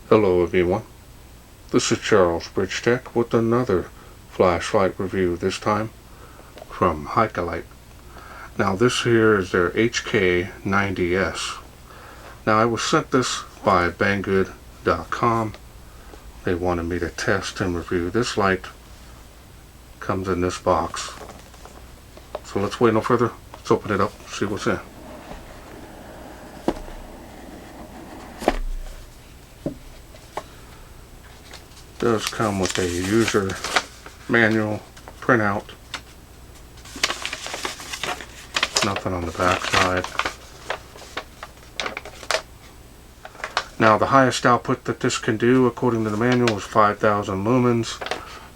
Hello everyone, this is Charles BridgTec with another flashlight review, this time from Haikelite. Now this here is their HK90S. Now I was sent this by Banggood.com. They wanted me to test and review this light. Comes in this box. So let's wait no further, let's open it up, see what's in. Does come with a user manual printout. Nothing on the back side. Now the highest output that this can do according to the manual is 5,000 lumens,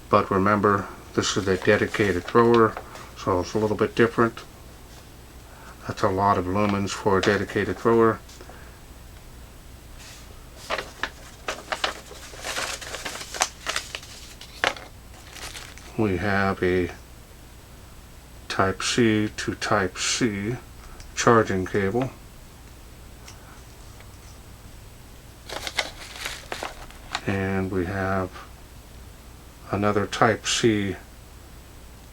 but remember this is a dedicated thrower, so it's a little bit different. That's a lot of lumens for a dedicated thrower. We have a Type C to Type C charging cable. And we have another Type C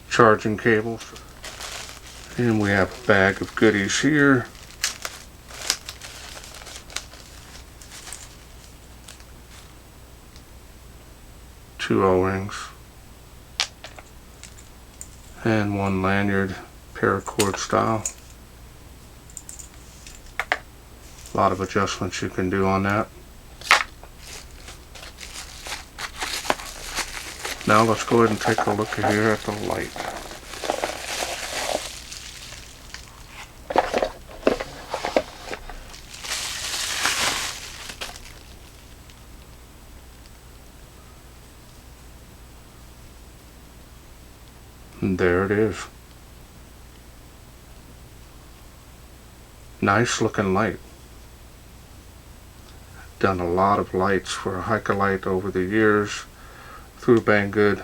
charging cable. And we have a bag of goodies here. Two O-rings. And one lanyard, paracord style. A lot of adjustments you can do on that. Now let's go ahead and take a look here at the light. And there it is. Nice looking light. Done a lot of lights for Haikelite over the years through Banggood.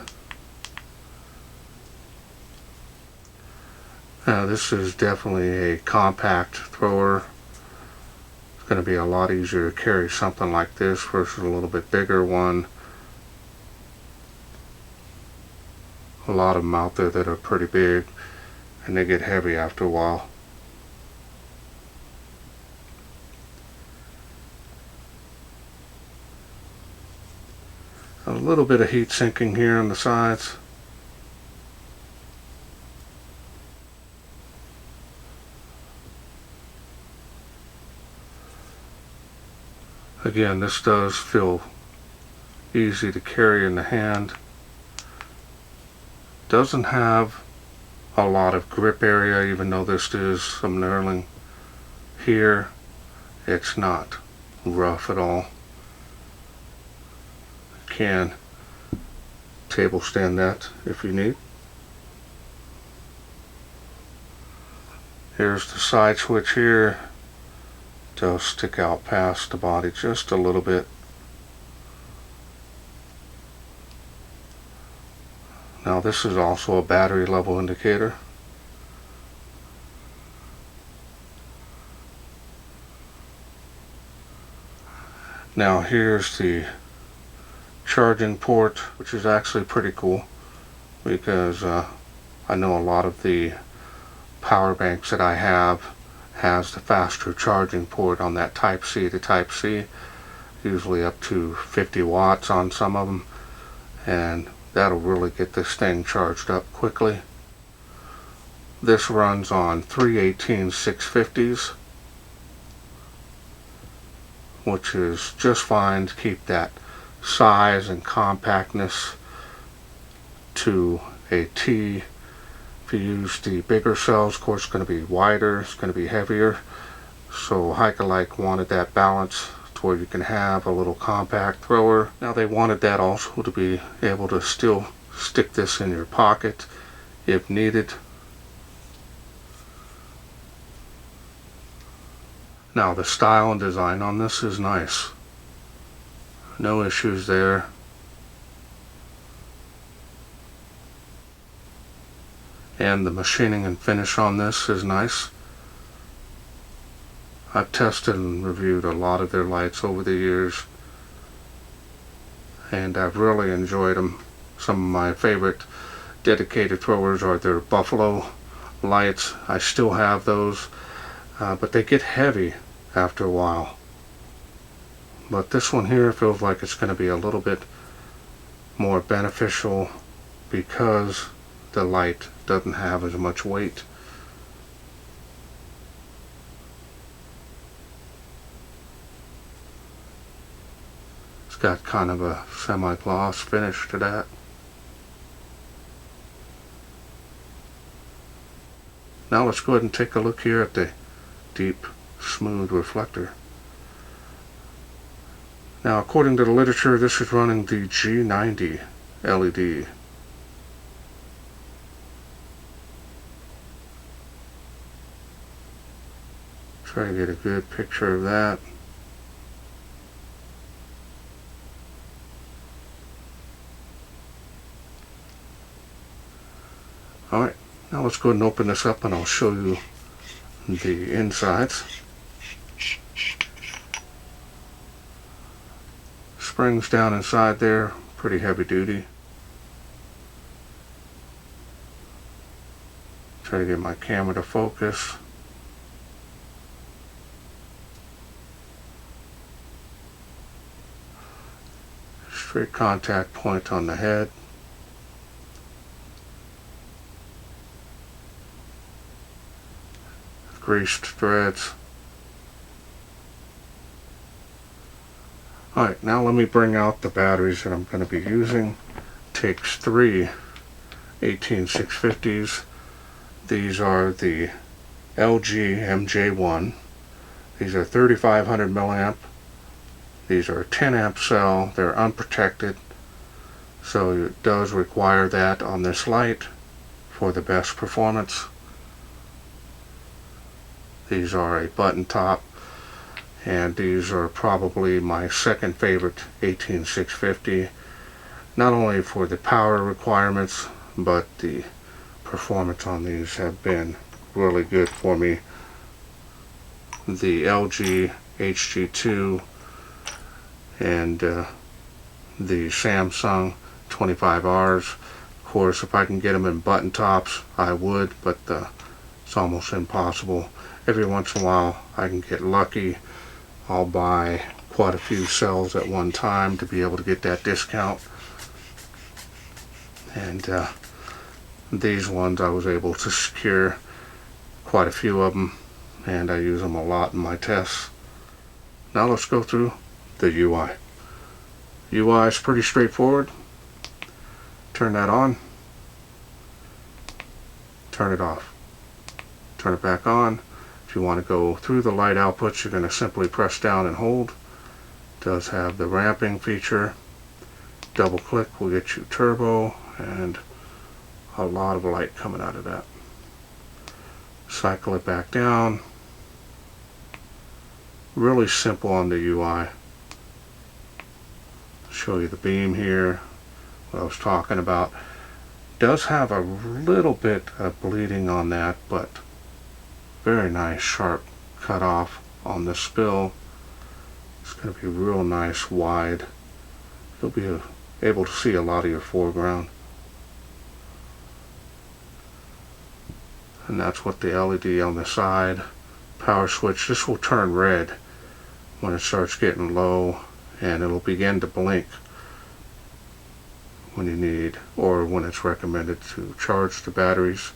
Now this is definitely a compact thrower. It's going to be a lot easier to carry something like this versus a little bit bigger one. A lot of them out there that are pretty big and they get heavy after a while. A little bit of heat sinking here on the sides. Again, this does feel easy to carry in the hand. Doesn't have a lot of grip area, even though this is some knurling here. It's not rough at all. You can table stand that if you need. Here's the side switch here. Does stick out past the body just a little bit. Now this is also a battery level indicator. Now here's the charging port, which is actually pretty cool because I know a lot of the power banks that I have has the faster charging port on that Type C to Type C, usually up to 50 watts on some of them, and that'll really get this thing charged up quickly. This runs on 318/650s, which is just fine to keep that size and compactness to a T. If you use the bigger cells, of course it's going to be wider, it's going to be heavier. So Haikelite wanted that balance to where you can have a little compact thrower. Now they wanted that also to be able to still stick this in your pocket if needed. Now the style and design on this is nice. No issues there. And the machining and finish on this is nice. I've tested and reviewed a lot of their lights over the years. and I've really enjoyed them. Some of my favorite dedicated throwers are their Buffalo lights. I still have those, but they get heavy after a while. But this one here feels like it's going to be a little bit more beneficial because the light doesn't have as much weight. It's got kind of a semi-gloss finish to that. Now let's go ahead and take a look here at the deep smooth reflector. Now, according to the literature, this is running the G90 LED. Try to get a good picture of that. Alright, now let's go ahead and open this up and I'll show you the insides. Springs down inside there, pretty heavy duty. Try to get my camera to focus. Straight contact point on the head. Greased threads. Alright, now let me bring out the batteries that I'm going to be using. Takes 3 18650s. These are the LG MJ1. These are 3500 milliamp. These are 10 amp cell. They're unprotected, so it does require that on this light for the best performance. These are a button top, and these are probably my second favorite 18650, not only for the power requirements, but the performance on these have been really good for me. The LG HG2 and the Samsung 25Rs, of course, if I can get them in button tops, I would, but it's almost impossible. Every once in a while I can get lucky. I'll buy quite a few cells at one time to be able to get that discount. And these ones I was able to secure quite a few of them, and I use them a lot in my tests. Now let's go through the UI. UI is pretty straightforward. Turn that on, turn it off, turn it back on. If you want to go through the light outputs, you're going to simply press down and hold. It does have the ramping feature. Double click will get you turbo and a lot of light coming out of that. Cycle it back down. Really simple on the UI. Show you the beam here, what I was talking about. Does have a little bit of bleeding on that, but very nice sharp cut off on the spill. It's going to be real nice wide. You'll be able to see a lot of your foreground. And that's what the LED on the side. Power switch, this will turn red when it starts getting low, and it'll begin to blink when you need, or when it's recommended to charge the batteries.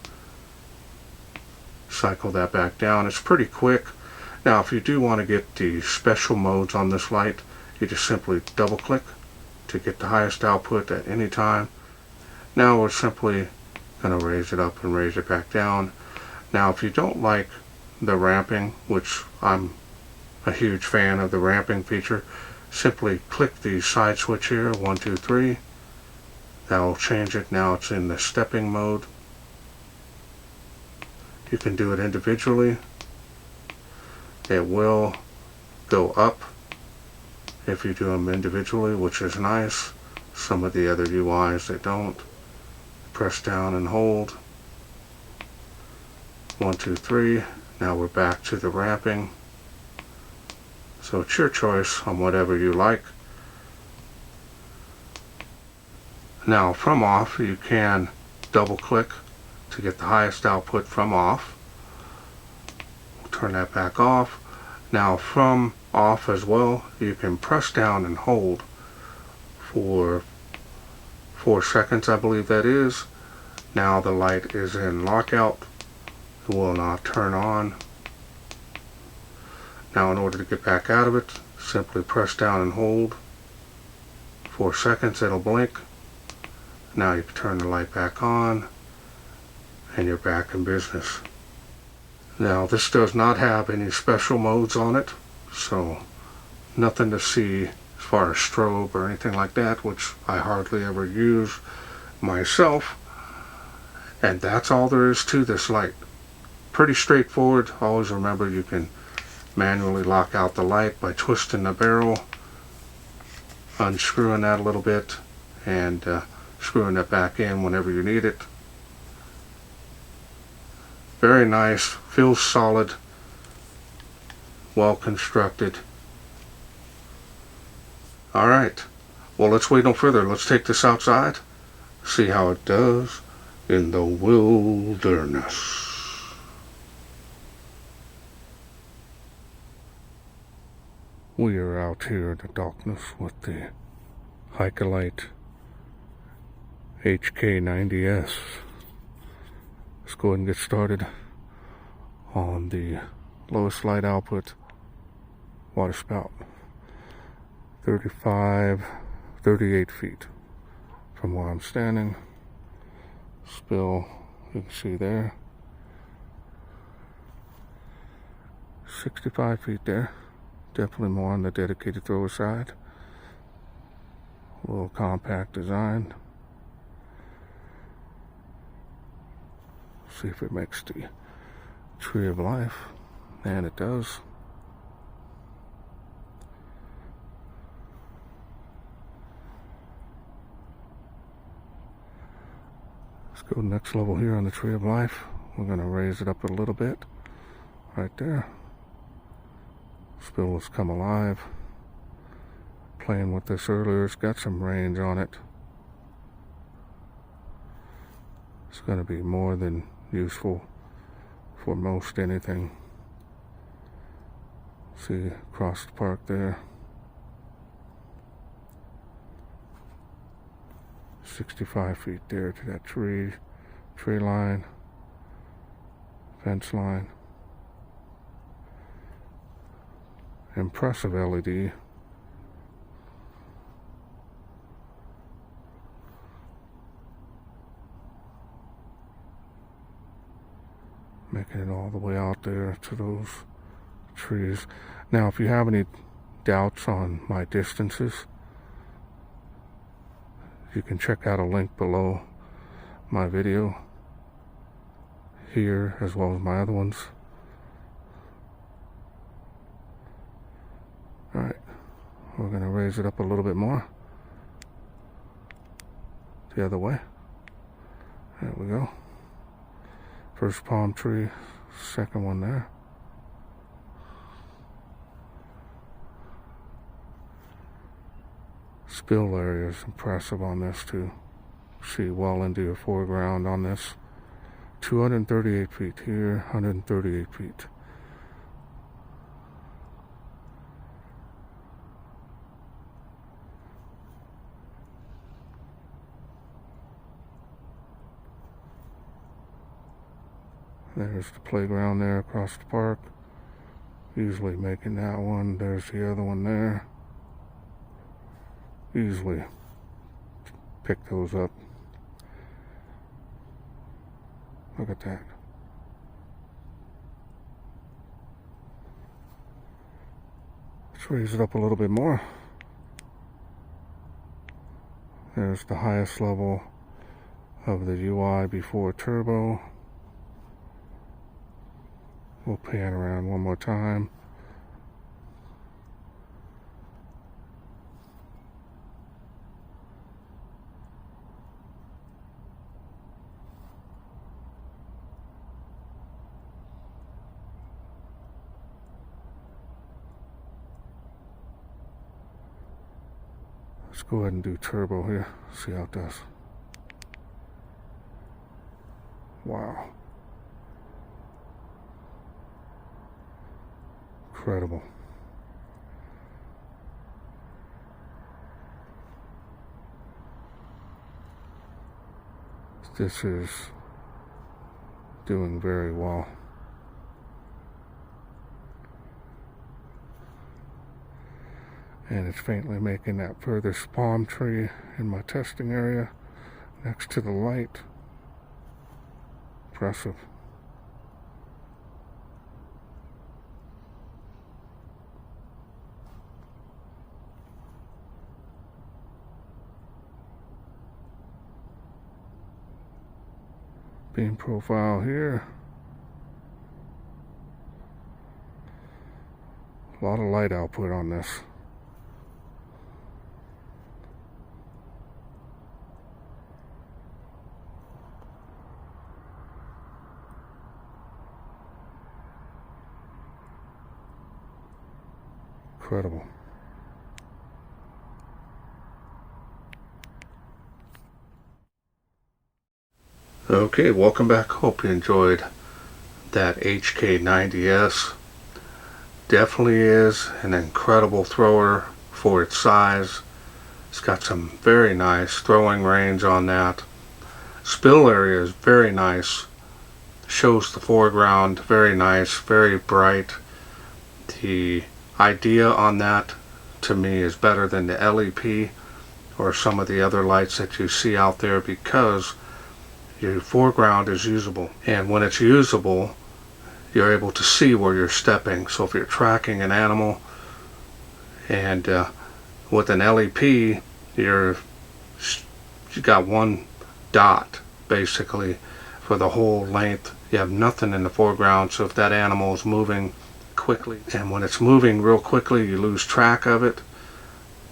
Cycle that back down. It's pretty quick. Now if you do want to get the special modes on this light, you just simply double click to get the highest output at any time. Now we're simply going to raise it up and raise it back down. Now if you don't like the ramping, which I'm a huge fan of the ramping feature, simply click the side switch here, 1, 2, 3. That will change it. Now it's in the stepping mode. You can do it individually. It will go up if you do them individually, which is nice. Some of the other UIs, they don't. Press down and hold. 1, 2, 3. Now we're back to the ramping. So it's your choice on whatever you like. Now from off, you can double click to get the highest output from off. We'll turn that back off. Now from off as well, you can press down and hold for 4 seconds, I believe that is. Now the light is in lockout. It will not turn on. Now in order to get back out of it, simply press down and hold. 4 seconds, it'll blink. Now you can turn the light back on and you're back in business. Now this does not have any special modes on it, so nothing to see as far as strobe or anything like that, which I hardly ever use myself. And that's all there is to this light. Pretty straightforward. Always remember you can manually lock out the light by twisting the barrel, unscrewing that a little bit, and screwing it back in whenever you need it. Very nice, feels solid, well constructed. Alright, well, let's wait no further. Let's take this outside, see how it does in the wilderness. We are out here in the darkness with the Haikelite HK90S. Let's go ahead and get started on the lowest light output water spout. 38 feet from where I'm standing. Spill, you can see there. 65 feet there. Definitely more on the dedicated thrower side. A little compact design. See if it makes the tree of life, and it does. Let's go next level here on the tree of life. We're going to raise it up a little bit right there. Spill has come alive. Playing with this earlier, it's got some range on it. It's going to be more than useful for most anything. See across the park there. 65 feet there to that tree line, fence line. Impressive LED. Making it all the way out there to those trees. Now, if you have any doubts on my distances, you can check out a link below my video here, as well as my other ones. Alright, we're going to raise it up a little bit more. The other way. There we go. First palm tree, second one there. Spill area is impressive on this too. See well into your foreground on this. 238 feet here, 138 feet. There's the playground there across the park. Easily making that one. There's the other one there. Easily pick those up. Look at that. Let's raise it up a little bit more. There's the highest level of the UI before turbo. We'll pan around one more time. Let's go ahead and do turbo here, see how it does. Wow. Incredible. This is doing very well. And it's faintly making that furthest palm tree in my testing area next to the light. Impressive. Beam profile here. A lot of light output on this. Incredible. Okay, welcome back. Hope you enjoyed that HK90S. Definitely is an incredible thrower for its size. It's got some very nice throwing range on that. Spill area is very nice. Shows the foreground very nice, very bright. The idea on that to me is better than the LEP or some of the other lights that you see out there, because your foreground is usable, and when it's usable you're able to see where you're stepping. So if you're tracking an animal, and with an LEP you got one dot basically for the whole length. You have nothing in the foreground, so if that animal is moving quickly, and when it's moving real quickly you lose track of it.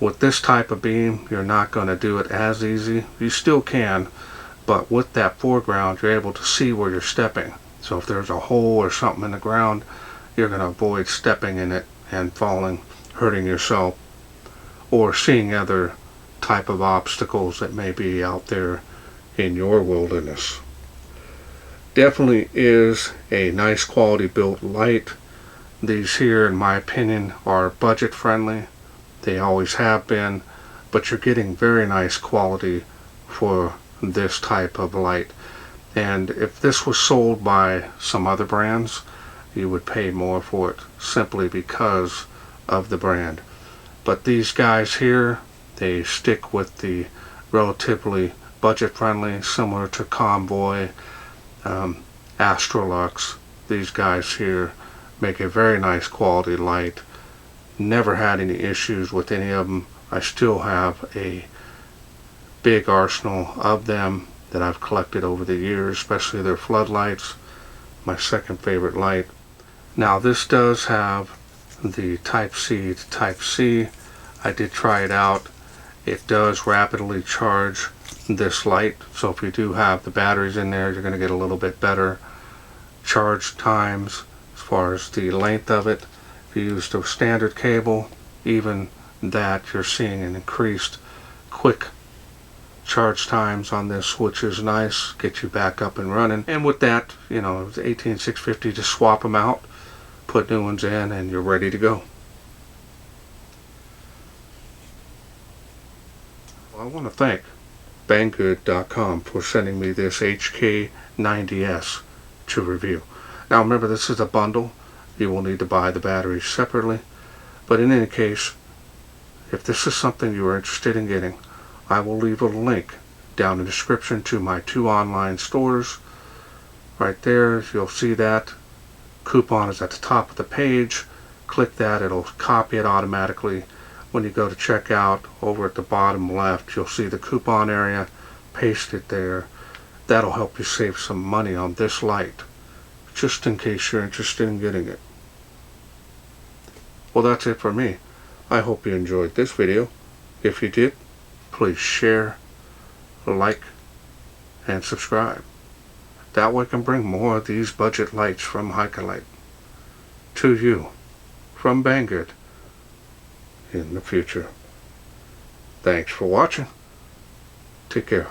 With this type of beam you're not going to do it as easy. You still can, but with that foreground you're able to see where you're stepping. So if there's a hole or something in the ground, you're going to avoid stepping in it and falling, hurting yourself, or seeing other type of obstacles that may be out there in your wilderness. Definitely is a nice quality built light. These here, in my opinion, are budget friendly. They always have been, but you're getting very nice quality for this type of light. And if this was sold by some other brands, you would pay more for it simply because of the brand. But these guys here, they stick with the relatively budget friendly, similar to Convoy, Astrolux. These guys here make a very nice quality light. Never had any issues with any of them. I still have a big arsenal of them that I've collected over the years, especially their floodlights, my second favorite light. Now this does have the Type-C to Type-C. I did try it out. It does rapidly charge this light, so if you do have the batteries in there, you're going to get a little bit better charge times as far as the length of it. If you use the standard cable, even that, you're seeing an increased quick charge times on this, which is nice. Get you back up and running. And with that, you know, the 18650, just swap them out, put new ones in, and you're ready to go. Well, I want to thank Banggood.com for sending me this HK90S to review. Now remember, this is a bundle. You will need to buy the batteries separately, but in any case, if this is something you are interested in getting, I will leave a link down in the description to my 2 online stores. Right there, you'll see that. Coupon is at the top of the page. Click that, it'll copy it automatically. When you go to checkout, over at the bottom left, you'll see the coupon area. Paste it there. That'll help you save some money on this light, just in case you're interested in getting it. Well, that's it for me. I hope you enjoyed this video. If you did, please share, like, and subscribe. That way I can bring more of these budget lights from Haikelite to you from Banggood in the future. Thanks for watching. Take care.